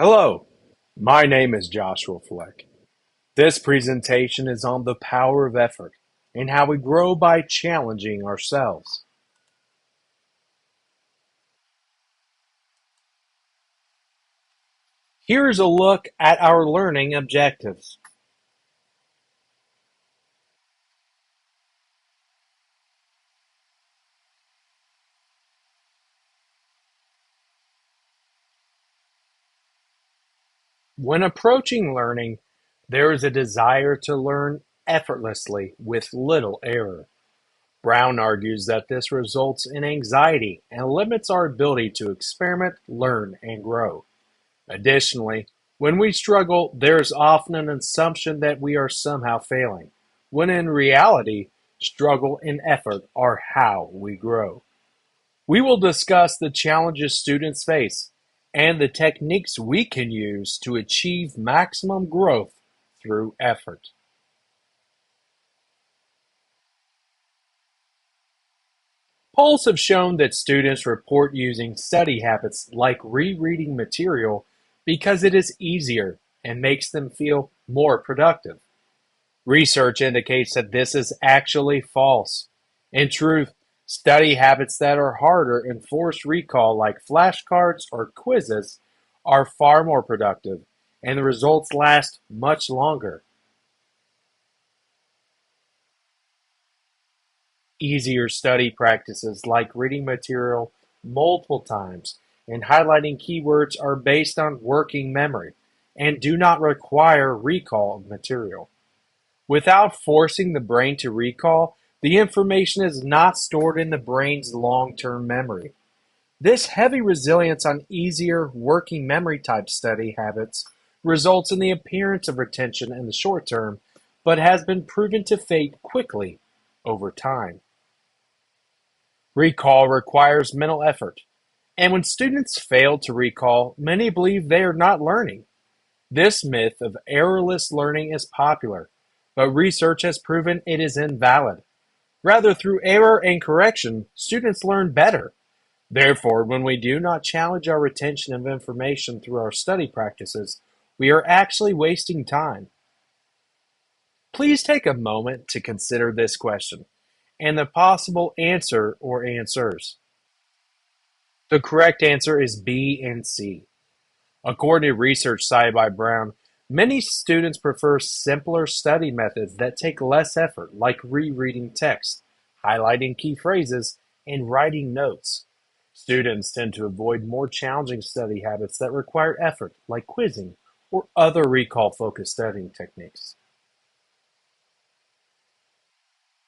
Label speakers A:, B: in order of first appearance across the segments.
A: Hello, my name is Joshua Fleck. This presentation is on the power of effort and how we grow by challenging ourselves. Here's a look at our learning objectives. When approaching learning, there is a desire to learn effortlessly with little error. Brown argues that this results in anxiety and limits our ability to experiment, learn, and grow. Additionally, when we struggle, there is often an assumption that we are somehow failing, when in reality, struggle and effort are how we grow. We will discuss the challenges students face and the techniques we can use to achieve maximum growth through effort. Polls have shown that students report using study habits like rereading material because it is easier and makes them feel more productive. Research indicates that this is actually false. In truth, study habits that are harder and force recall, like flashcards or quizzes, are far more productive, and the results last much longer. Easier study practices like reading material multiple times and highlighting keywords are based on working memory and do not require recall of material. Without forcing the brain to recall, the information is not stored in the brain's long-term memory. This heavy reliance on easier working memory type study habits results in the appearance of retention in the short term, but has been proven to fade quickly over time. Recall requires mental effort, and when students fail to recall, many believe they are not learning. This myth of errorless learning is popular, but research has proven it is invalid. Rather, through error and correction, students learn better. Therefore, when we do not challenge our retention of information through our study practices, we are actually wasting time. Please take a moment to consider this question and the possible answer or answers. The correct answer is B and C. According to research cited by Brown, many students prefer simpler study methods that take less effort, like rereading text, highlighting key phrases, and writing notes. Students tend to avoid more challenging study habits that require effort, like quizzing or other recall-focused studying techniques.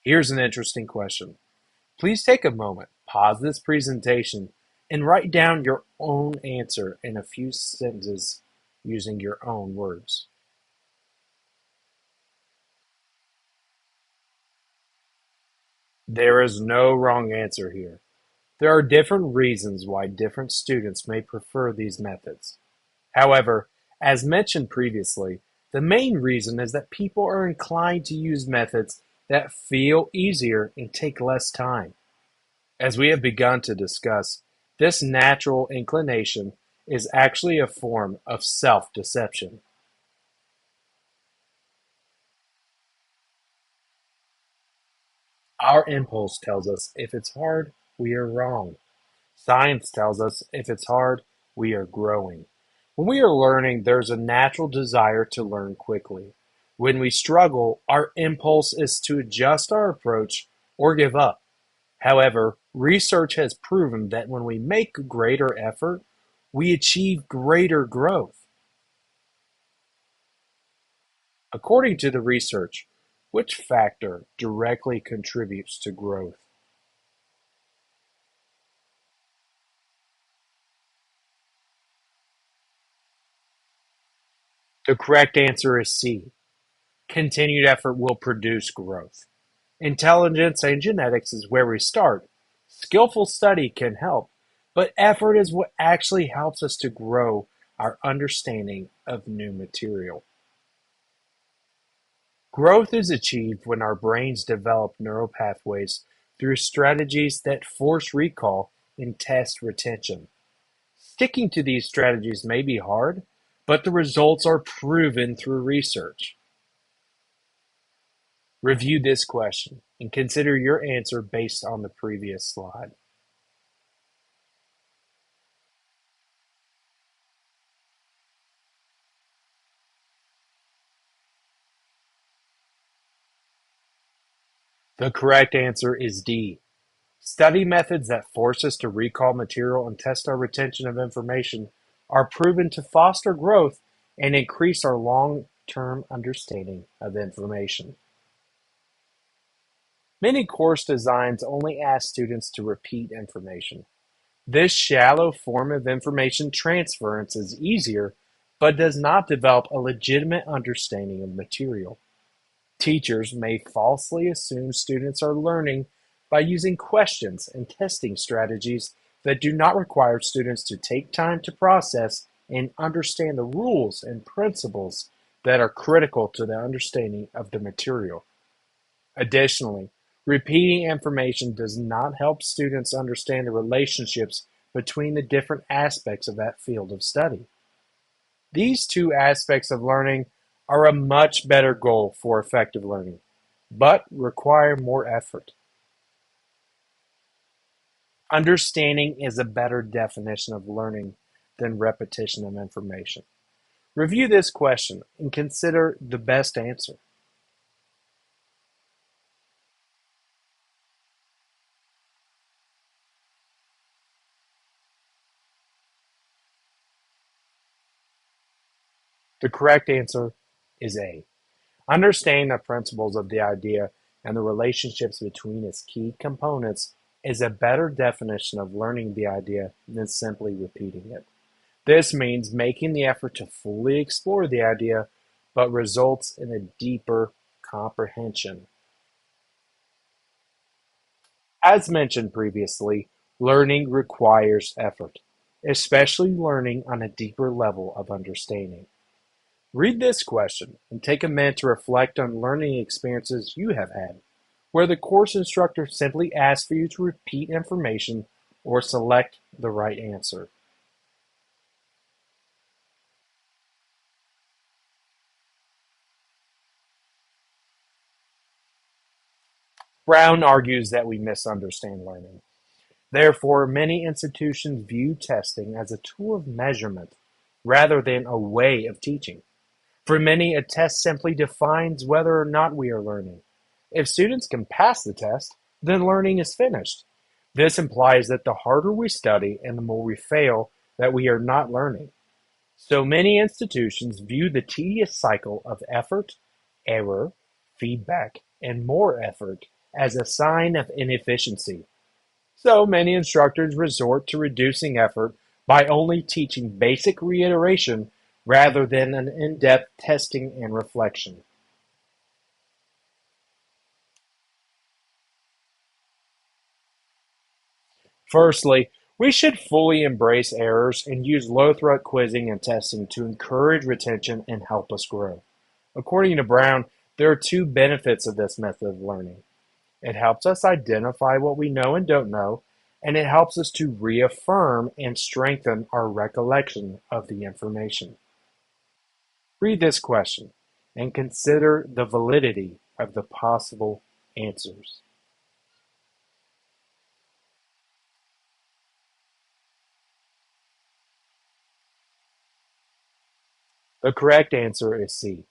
A: Here's an interesting question. Please take a moment, pause this presentation, and write down your own answer in a few sentences using your own words. There is no wrong answer here. There are different reasons why different students may prefer these methods. However, as mentioned previously, the main reason is that people are inclined to use methods that feel easier and take less time. As we have begun to discuss, this natural inclination is actually a form of self-deception. Our impulse tells us if it's hard, we are wrong. Science tells us if it's hard, we are growing. When we are learning, there's a natural desire to learn quickly. When we struggle, our impulse is to adjust our approach or give up. However, research has proven that when we make greater effort, we achieve greater growth. According to the research, which factor directly contributes to growth? The correct answer is C. Continued effort will produce growth. Intelligence and genetics is where we start. Skillful study can help, but effort is what actually helps us to grow our understanding of new material. Growth is achieved when our brains develop neural pathways through strategies that force recall and test retention. Sticking to these strategies may be hard, but the results are proven through research. Review this question and consider your answer based on the previous slide. The correct answer is D. Study methods that force us to recall material and test our retention of information are proven to foster growth and increase our long-term understanding of information. Many course designs only ask students to repeat information. This shallow form of information transference is easier, but does not develop a legitimate understanding of material. Teachers may falsely assume students are learning by using questions and testing strategies that do not require students to take time to process and understand the rules and principles that are critical to the understanding of the material. Additionally, repeating information does not help students understand the relationships between the different aspects of that field of study. These two aspects of learning are a much better goal for effective learning, but require more effort. Understanding is a better definition of learning than repetition of information. Review this question and consider the best answer. The correct answer is A. Understanding the principles of the idea and the relationships between its key components is a better definition of learning the idea than simply repeating it. This means making the effort to fully explore the idea, but results in a deeper comprehension. As mentioned previously, learning requires effort, especially learning on a deeper level of understanding. Read this question and take a minute to reflect on learning experiences you have had, where the course instructor simply asks for you to repeat information or select the right answer. Brown argues that we misunderstand learning. Therefore, many institutions view testing as a tool of measurement rather than a way of teaching. For many, a test simply defines whether or not we are learning. If students can pass the test, then learning is finished. This implies that the harder we study and the more we fail, that we are not learning. So many institutions view the tedious cycle of effort, error, feedback, and more effort as a sign of inefficiency. So many instructors resort to reducing effort by only teaching basic reiteration rather than an in-depth testing and reflection. Firstly, we should fully embrace errors and use low-threat quizzing and testing to encourage retention and help us grow. According to Brown, there are two benefits of this method of learning. It helps us identify what we know and don't know, and it helps us to reaffirm and strengthen our recollection of the information. Read this question and consider the validity of the possible answers. The correct answer is C.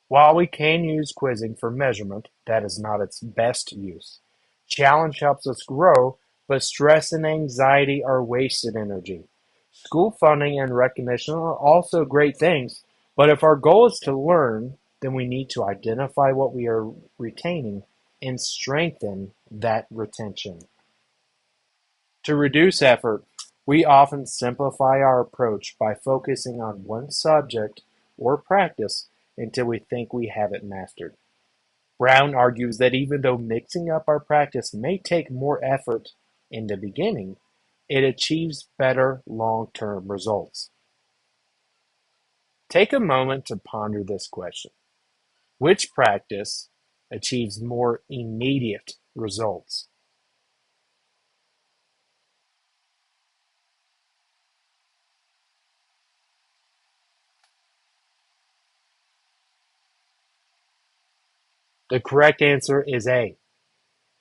A: While we can use quizzing for measurement, that is not its best use. Challenge helps us grow, but stress and anxiety are wasted energy. School funding and recognition are also great things, but if our goal is to learn, then we need to identify what we are retaining and strengthen that retention. To reduce effort, we often simplify our approach by focusing on one subject or practice until we think we have it mastered. Brown argues that even though mixing up our practice may take more effort in the beginning, it achieves better long-term results. Take a moment to ponder this question. Which practice achieves more immediate results? The correct answer is A.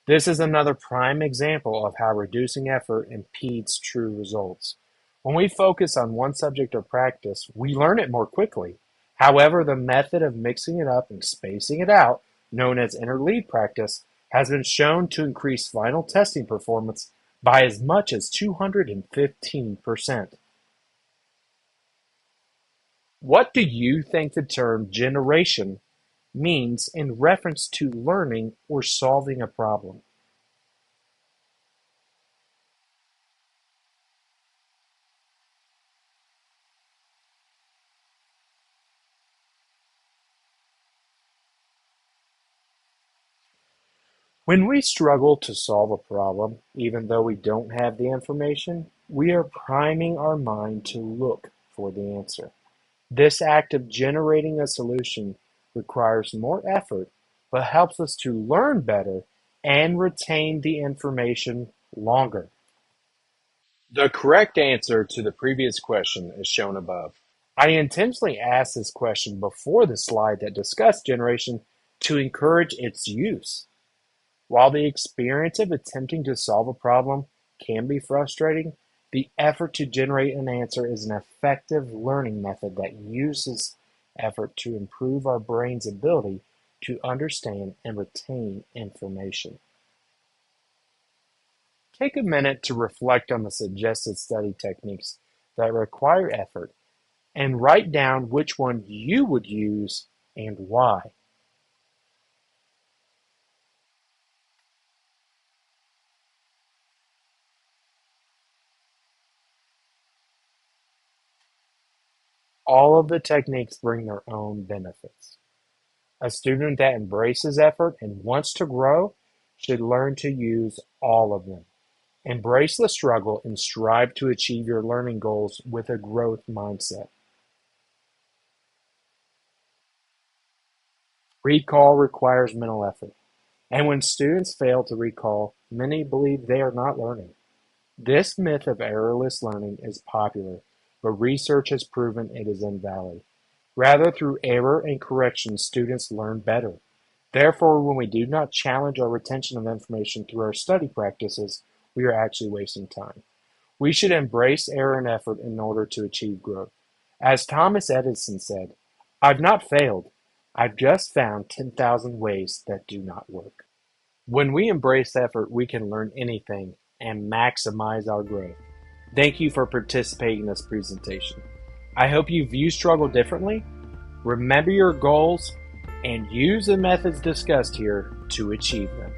A: This is another prime example of how reducing effort impedes true results. When we focus on one subject or practice, we learn it more quickly. However, the method of mixing it up and spacing it out, known as interlead practice, has been shown to increase final testing performance by as much as 215%. What do you think the term generation means in reference to learning or solving a problem? When we struggle to solve a problem, even though we don't have the information, we are priming our mind to look for the answer. This act of generating a solution requires more effort, but helps us to learn better and retain the information longer. The correct answer to the previous question is shown above. I intentionally asked this question before the slide that discussed generation to encourage its use. While the experience of attempting to solve a problem can be frustrating, the effort to generate an answer is an effective learning method that uses effort to improve our brain's ability to understand and retain information. Take a minute to reflect on the suggested study techniques that require effort and write down which one you would use and why. All of the techniques bring their own benefits. A student that embraces effort and wants to grow should learn to use all of them. Embrace the struggle and strive to achieve your learning goals with a growth mindset. Recall requires mental effort, and when students fail to recall, many believe they are not learning. This myth of errorless learning is popular, but research has proven it is invalid. Rather, through error and correction, students learn better. Therefore, when we do not challenge our retention of information through our study practices, we are actually wasting time. We should embrace error and effort in order to achieve growth. As Thomas Edison said, "I've not failed. I've just found 10,000 ways that do not work." When we embrace effort, we can learn anything and maximize our growth. Thank you for participating in this presentation. I hope you view struggle differently, remember your goals, and use the methods discussed here to achieve them.